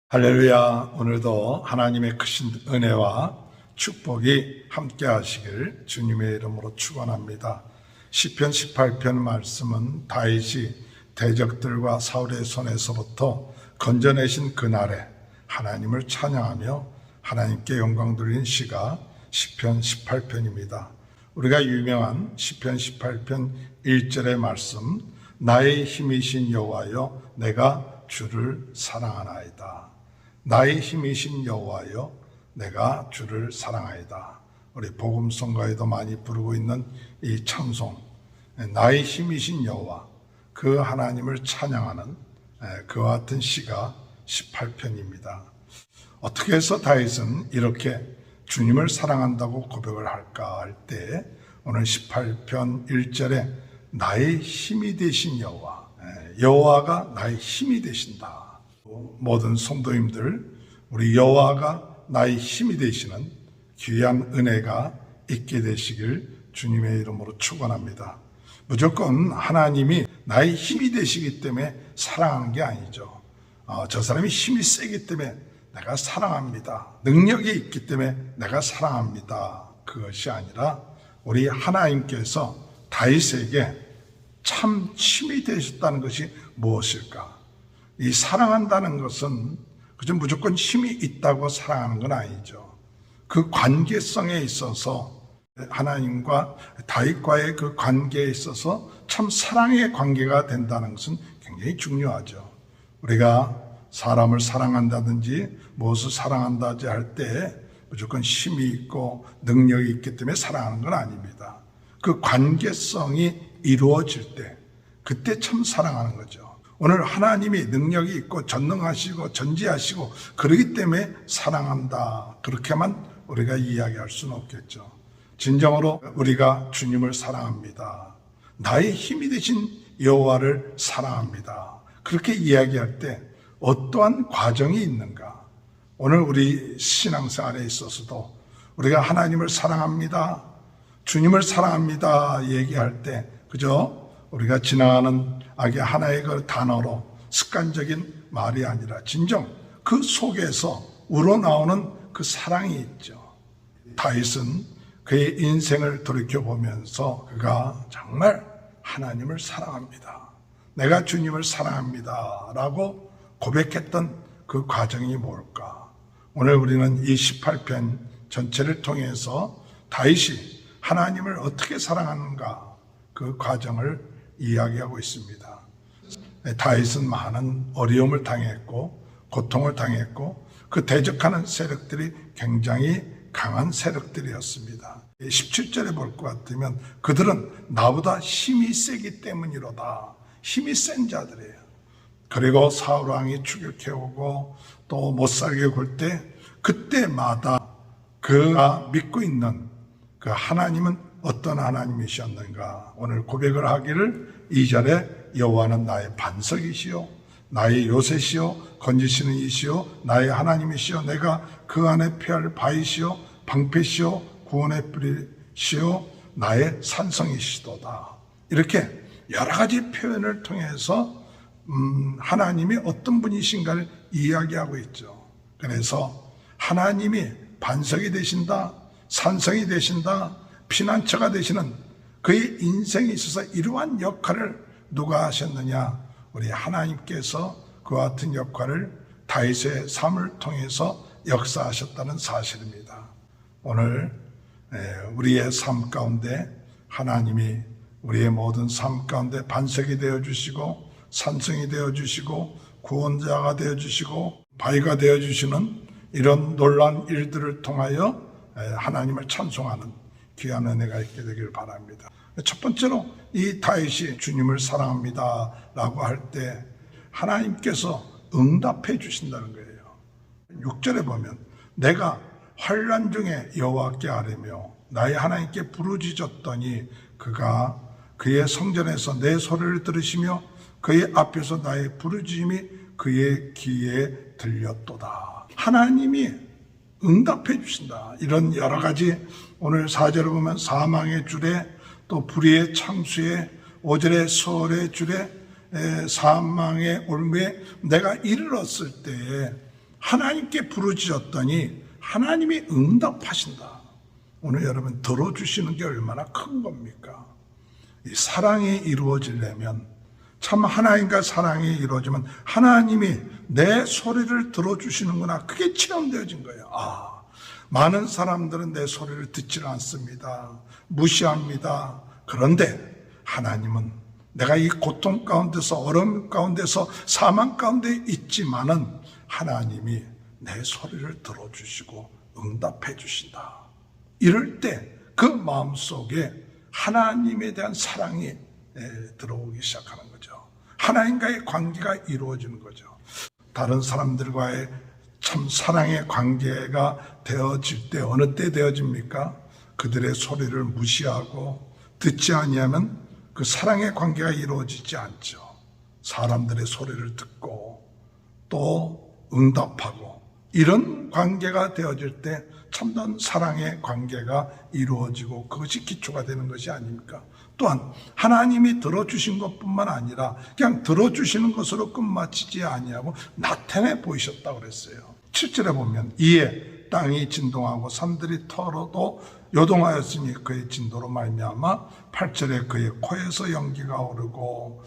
할렐루야. 오늘도 하나님의 크신 은혜와 축복이 함께 하시길 주님의 이름으로 축원합니다. 시편 18편 말씀은 다윗이 대적들과 사울의 손에서부터 건져내신 그날에 하나님을 찬양하며 하나님께 영광 돌린 시가 시편 18편입니다. 우리가 유명한 시편 18편 1절의 말씀, 나의 힘이신 여호와여 내가 주를 사랑하나이다. 나의 힘이신 여호와여 내가 주를 사랑하이다. 우리 복음성가에도 많이 부르고 있는 이 찬송, 나의 힘이신 여호와, 그 하나님을 찬양하는 그와 같은 시가 18편입니다. 어떻게 해서 다윗은 이렇게 주님을 사랑한다고 고백을 할까 할 때 오늘 18편 1절에 나의 힘이 되신 여호와, 여호와가 나의 힘이 되신다. 모든 성도님들, 우리 여호와가 나의 힘이 되시는 귀한 은혜가 있게 되시길 주님의 이름으로 축원합니다. 무조건 하나님이 나의 힘이 되시기 때문에 사랑하는 게 아니죠. 저 사람이 힘이 세기 때문에 내가 사랑합니다. 능력이 있기 때문에 내가 사랑합니다. 그것이 아니라 우리 하나님께서 다윗에게 참 힘이 되셨다는 것이 무엇일까? 이 사랑한다는 것은 그저 무조건 힘이 있다고 사랑하는 건 아니죠. 그 관계성에 있어서 하나님과 다윗과의 그 관계에 있어서 참 사랑의 관계가 된다는 것은 굉장히 중요하죠. 우리가 사람을 사랑한다든지 무엇을 사랑한다든지 할 때 무조건 힘이 있고 능력이 있기 때문에 사랑하는 건 아닙니다. 그 관계성이 이루어질 때 그때 참 사랑하는 거죠. 오늘 하나님이 능력이 있고 전능하시고 전지하시고 그러기 때문에 사랑한다, 그렇게만 우리가 이야기할 수는 없겠죠. 진정으로 우리가 주님을 사랑합니다. 나의 힘이 되신 여호와를 사랑합니다. 그렇게 이야기할 때 어떠한 과정이 있는가? 오늘 우리 신앙생활에 있어서도 우리가 하나님을 사랑합니다, 주님을 사랑합니다 얘기할 때 그저 우리가 지나가는 하나의 그 단어로 습관적인 말이 아니라 진정 그 속에서 우러나오는 그 사랑이 있죠. 다윗은 그의 인생을 돌이켜보면서 그가 정말 하나님을 사랑합니다, 내가 주님을 사랑합니다 라고 고백했던 그 과정이 뭘까? 오늘 우리는 이 18편 전체를 통해서 다윗이 하나님을 어떻게 사랑하는가 그 과정을 이야기하고 있습니다. 다윗은 많은 어려움을 당했고 고통을 당했고 그 대적하는 세력들이 굉장히 강한 세력들이었습니다. 17절에 볼 것 같으면 그들은 나보다 힘이 세기 때문이로다. 힘이 센 자들이에요. 그리고 사울 왕이 추격해오고 또 못살게 굴 때 그때마다 그가 믿고 있는 그 하나님은 어떤 하나님이셨는가? 오늘 고백을 하기를 2절에 여호와는 나의 반석이시요 나의 요새시요 건지시는 이시요 나의 하나님이시요 내가 그 안에 피할 바위시요 방패시요 구원의 뿌리시요 나의 산성이시도다. 이렇게 여러 가지 표현을 통해서 하나님이 어떤 분이신가를 이야기하고 있죠. 그래서 하나님이 반석이 되신다, 산성이 되신다, 피난처가 되시는 그의 인생에 있어서 이러한 역할을 누가 하셨느냐? 우리 하나님께서 그와 같은 역할을 다윗의 삶을 통해서 역사하셨다는 사실입니다. 오늘 우리의 삶 가운데 하나님이 우리의 모든 삶 가운데 반석이 되어주시고 산성이 되어주시고 구원자가 되어주시고 바위가 되어주시는 이런 놀라운 일들을 통하여 하나님을 찬송하는 귀한 은혜가 있게 되길 바랍니다. 첫 번째로 이 다윗이 주님을 사랑합니다 라고 할 때 하나님께서 응답해 주신다는 거예요. 6절에 보면 내가 환난 중에 여호와께 아뢰며 나의 하나님께 부르짖었더니 그가 그의 성전에서 내 소리를 들으시며 그의 앞에서 나의 부르짖음이 그의 귀에 들렸도다. 하나님이 응답해 주신다. 이런 여러 가지 오늘 4절을 보면 사망의 줄에 또 불의의 창수에 5절의 서울의 줄에 사망의 올무에 내가 이르렀을 때에 하나님께 부르짖었더니 하나님이 응답하신다. 오늘 여러분 들어주시는 게 얼마나 큰 겁니까? 이 사랑이 이루어지려면, 참 하나님과 사랑이 이루어지면 하나님이 내 소리를 들어주시는구나, 그게 체험되어진 거예요. 많은 사람들은 내 소리를 듣지 않습니다. 무시합니다. 그런데 하나님은 내가 이 고통 가운데서, 어려움 가운데서, 사망 가운데 있지만은 하나님이 내 소리를 들어주시고 응답해 주신다. 이럴 때 그 마음속에 하나님에 대한 사랑이 들어오기 시작하는 거죠. 하나님과의 관계가 이루어지는 거죠. 다른 사람들과의 참 사랑의 관계가 되어질 때, 어느 때 되어집니까? 그들의 소리를 무시하고 듣지 아니하면 그 사랑의 관계가 이루어지지 않죠. 사람들의 소리를 듣고 또 응답하고 이런 관계가 되어질 때 참된 사랑의 관계가 이루어지고 그것이 기초가 되는 것이 아닙니까? 또한 하나님이 들어주신 것뿐만 아니라 그냥 들어주시는 것으로 끝마치지 아니하고 나타내 보이셨다고 그랬어요. 7절에 보면 이에 땅이 진동하고 산들이 털어도 요동하였으니 그의 진도로 말미암아, 8절에 그의 코에서 연기가 오르고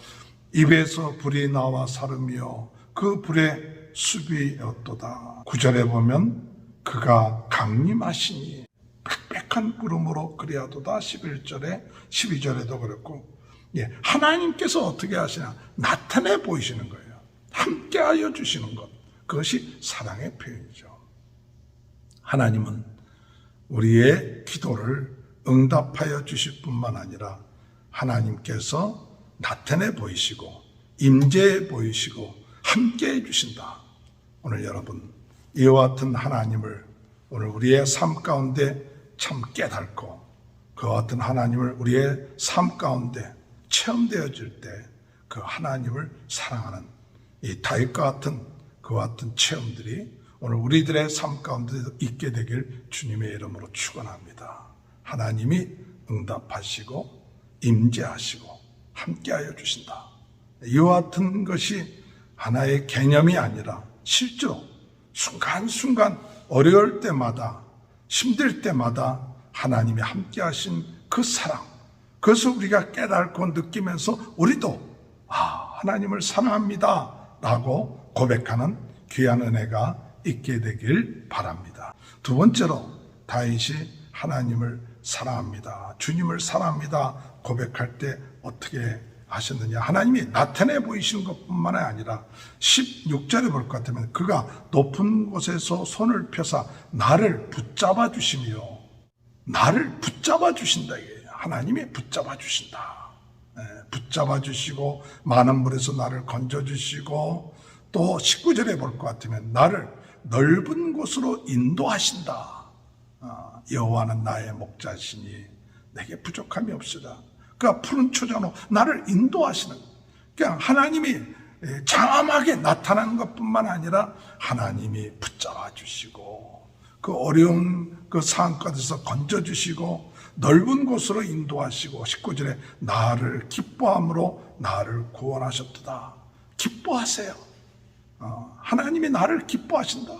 입에서 불이 나와 사르며 그 불의 숲이었도다. 9절에 보면 그가 강림하시니 빽빽한 구름으로 그리하도다. 11절에 12절에도 그렇고, 하나님께서 어떻게 하시냐, 나타내 보이시는 거예요. 함께하여 주시는 것, 그것이 사랑의 표현이죠. 하나님은 우리의 기도를 응답하여 주실 뿐만 아니라 하나님께서 나타내 보이시고 임재해 보이시고 함께해 주신다. 오늘 여러분, 이와 같은 하나님을 오늘 우리의 삶 가운데 참 깨닫고 그와 같은 하나님을 우리의 삶 가운데 체험되어질 때 그 하나님을 사랑하는 이 다윗과 같은 그와 같은 체험들이 오늘 우리들의 삶 가운데 있게 되길 주님의 이름으로 축원합니다. 하나님이 응답하시고 임재하시고 함께하여 주신다. 이와 같은 것이 하나의 개념이 아니라 실제로 순간순간 어려울 때마다, 힘들 때마다 하나님이 함께하신 그 사랑, 그것을 우리가 깨닫고 느끼면서 우리도 하나님을 사랑합니다 라고 고백하는 귀한 은혜가 있게 되길 바랍니다. 두 번째로 다윗이 하나님을 사랑합니다, 주님을 사랑합니다 고백할 때 어떻게 하셨느냐, 하나님이 나타내 보이시는 것뿐만 아니라 16절에 볼 것 같으면 그가 높은 곳에서 손을 펴사 나를 붙잡아 주시며, 나를 붙잡아 주신다. 하나님이 붙잡아 주신다. 붙잡아 주시고 많은 물에서 나를 건져 주시고, 또 19절에 볼 것 같으면 나를 넓은 곳으로 인도하신다. 여호와는 나의 목자시니 내게 부족함이 없으다. 그가 푸른 초장으로 나를 인도하시는, 그냥 하나님이 장엄하게 나타나는 것뿐만 아니라 하나님이 붙잡아 주시고 그 어려운 그 상황 가운데서 건져주시고 넓은 곳으로 인도하시고, 19절에 나를 기뻐함으로 나를 구원하셨도다. 기뻐하세요. 하나님이 나를 기뻐하신다.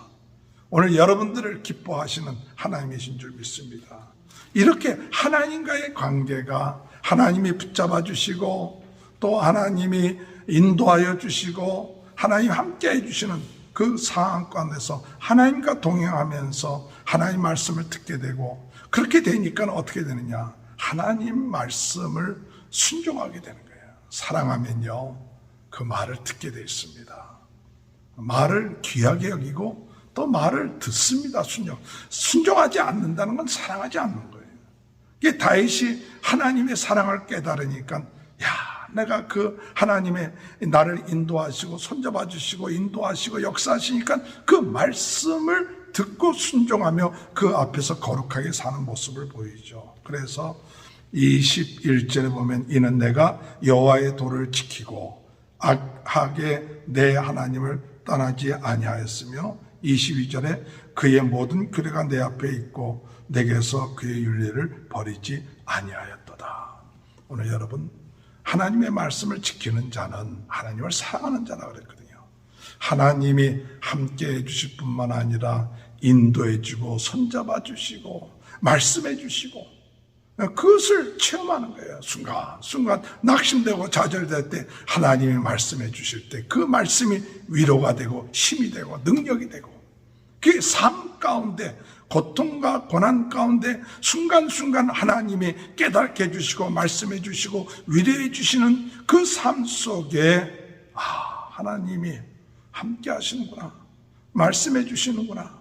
오늘 여러분들을 기뻐하시는 하나님이신 줄 믿습니다. 이렇게 하나님과의 관계가, 하나님이 붙잡아 주시고 또 하나님이 인도하여 주시고 하나님 함께 해주시는 그 상황 가운데서 하나님과 동행하면서 하나님 말씀을 듣게 되고, 그렇게 되니까 어떻게 되느냐, 하나님 말씀을 순종하게 되는 거예요. 사랑하면요 그 말을 듣게 되어 있습니다. 말을 귀하게 여기고 또 말을 듣습니다. 순종하지 않는다는 건 사랑하지 않는 거예요. 이게 다윗이 하나님의 사랑을 깨달으니까, 내가 그 하나님의 나를 인도하시고 손잡아 주시고 인도하시고 역사하시니까 그 말씀을 듣고 순종하며 그 앞에서 거룩하게 사는 모습을 보이죠. 그래서 21절에 보면 이는 내가 여호와의 도를 지키고 악하게 내 하나님을 떠나지 아니하였으며, 22절에 그의 모든 규례가 내 앞에 있고 내게서 그의 윤리를 버리지 아니하였도다. 오늘 여러분, 하나님의 말씀을 지키는 자는 하나님을 사랑하는 자라 그랬거든요. 하나님이 함께해 주실 뿐만 아니라 인도해 주고 손잡아 주시고 말씀해 주시고 그것을 체험하는 거예요. 순간 낙심되고 좌절될 때 하나님이 말씀해 주실 때 그 말씀이 위로가 되고 힘이 되고 능력이 되고 그 삶 가운데 고통과 고난 가운데 순간순간 하나님이 깨닫게 해주시고 말씀해 주시고 위로해 주시는 그 삶 속에 하나님이 함께 하시는구나, 말씀해 주시는구나,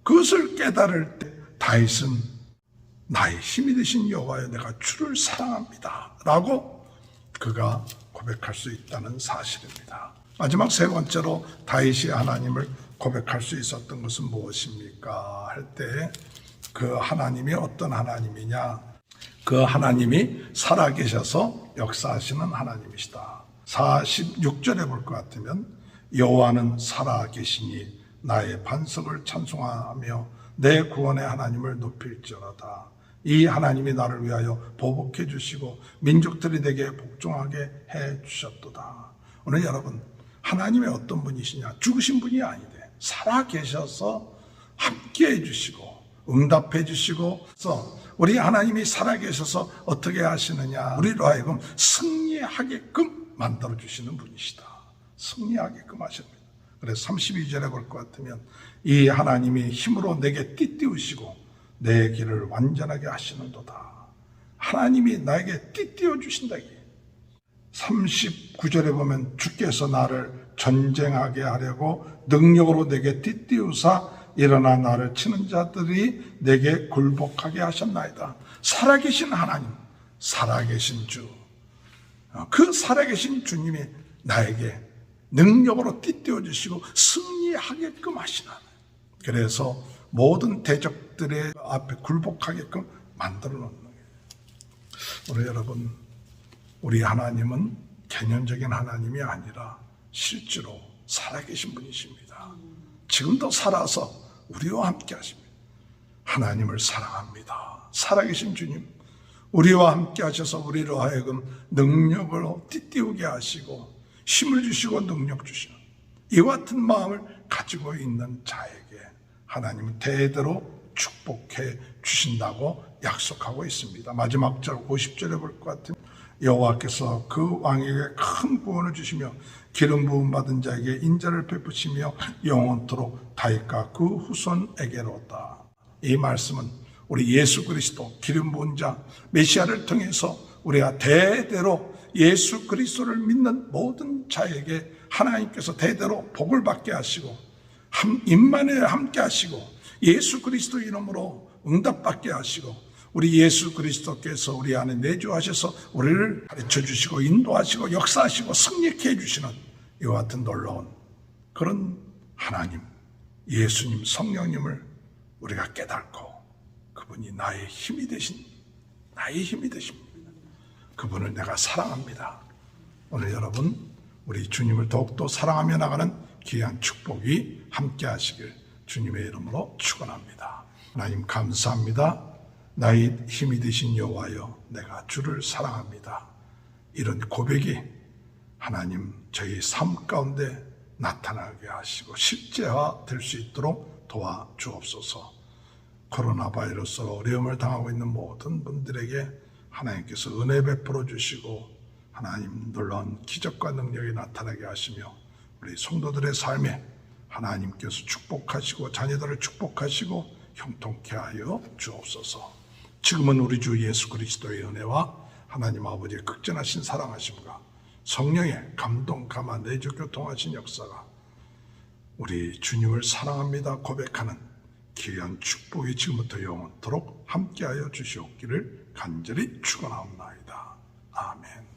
그것을 깨달을 때 다윗은 나의 힘이 되신 여호와여 내가 주를 사랑합니다 라고 그가 고백할 수 있다는 사실입니다. 마지막 세 번째로 다윗이 하나님을 고백할 수 있었던 것은 무엇입니까? 할 때 그 하나님이 어떤 하나님이냐? 그 하나님이 살아계셔서 역사하시는 하나님이시다. 46절에 볼 것 같으면 여호와는 살아계시니 나의 반석을 찬송하며 내 구원의 하나님을 높일지어다. 이 하나님이 나를 위하여 보복해 주시고 민족들이 내게 복종하게 해 주셨도다. 오늘 여러분, 하나님의 어떤 분이시냐? 죽으신 분이 아니대. 살아계셔서 함께 해주시고 응답해 주시고, 우리 하나님이 살아계셔서 어떻게 하시느냐? 우리로 하여금 승리하게끔 만들어 주시는 분이시다. 승리하게끔 하십니다. 그래서 32절에 볼 것 같으면 이 하나님이 힘으로 내게 띠띠우시고 내 길을 완전하게 하시는도다. 하나님이 나에게 띠띠워 주신다. 39절에 보면 주께서 나를 전쟁하게 하려고 능력으로 내게 띠띠우사 일어나 나를 치는 자들이 내게 굴복하게 하셨나이다. 살아계신 하나님, 살아계신 주, 그 살아계신 주님이 나에게 능력으로 띠띠워 주시고 승리하게끔 하시나. 그래서 모든 대적들의 앞에 굴복하게끔 만들어 놓는 거예요. 오늘 여러분, 우리 하나님은 개념적인 하나님이 아니라 실제로 살아계신 분이십니다. 지금도 살아서 우리와 함께 하십니다. 하나님을 사랑합니다. 살아계신 주님, 우리와 함께 하셔서 우리로 하여금 능력으로 띠띠우게 하시고 힘을 주시고 능력 주시는 이와 같은 마음을 가지고 있는 자에게 하나님은 대대로 축복해 주신다고 약속하고 있습니다. 마지막 절 50절에 볼 것 같은 여호와께서 그 왕에게 큰 구원을 주시며 기름 부음 받은 자에게 인자를 베푸시며 영원토록 다윗과 그 후손에게로다. 이 말씀은 우리 예수 그리스도 기름 부은 자 메시아를 통해서 우리가 대대로 예수 그리스도를 믿는 모든 자에게 하나님께서 대대로 복을 받게 하시고 임마누엘 함께 하시고 예수 그리스도 이름으로 응답받게 하시고 우리 예수 그리스도께서 우리 안에 내주하셔서 우리를 가르쳐 주시고 인도하시고 역사하시고 승리케 해주시는 이와 같은 놀라운 그런 하나님, 예수님, 성령님을 우리가 깨닫고 그분이 나의 힘이 되십니다. 그분을 내가 사랑합니다. 오늘 여러분, 우리 주님을 더욱더 사랑하며 나가는 귀한 축복이 함께 하시길 주님의 이름으로 축원합니다. 하나님 감사합니다. 나의 힘이 되신 여호와여 내가 주를 사랑합니다. 이런 고백이 하나님 저희 삶 가운데 나타나게 하시고 실제화될 수 있도록 도와주옵소서. 코로나 바이러스로 어려움을 당하고 있는 모든 분들에게 하나님께서 은혜 베풀어 주시고 하나님 놀라운 기적과 능력이 나타나게 하시며 우리 성도들의 삶에 하나님께서 축복하시고 자녀들을 축복하시고 형통케 하여 주옵소서. 지금은 우리 주 예수 그리스도의 은혜와 하나님 아버지의 극진하신 사랑하심과 성령의 감동, 감화, 내주 교통하신 역사가 우리 주님을 사랑합니다 고백하는 귀한 축복이 지금부터 영원토록 함께하여 주시옵기를 간절히 축원하옵나이다. 아멘.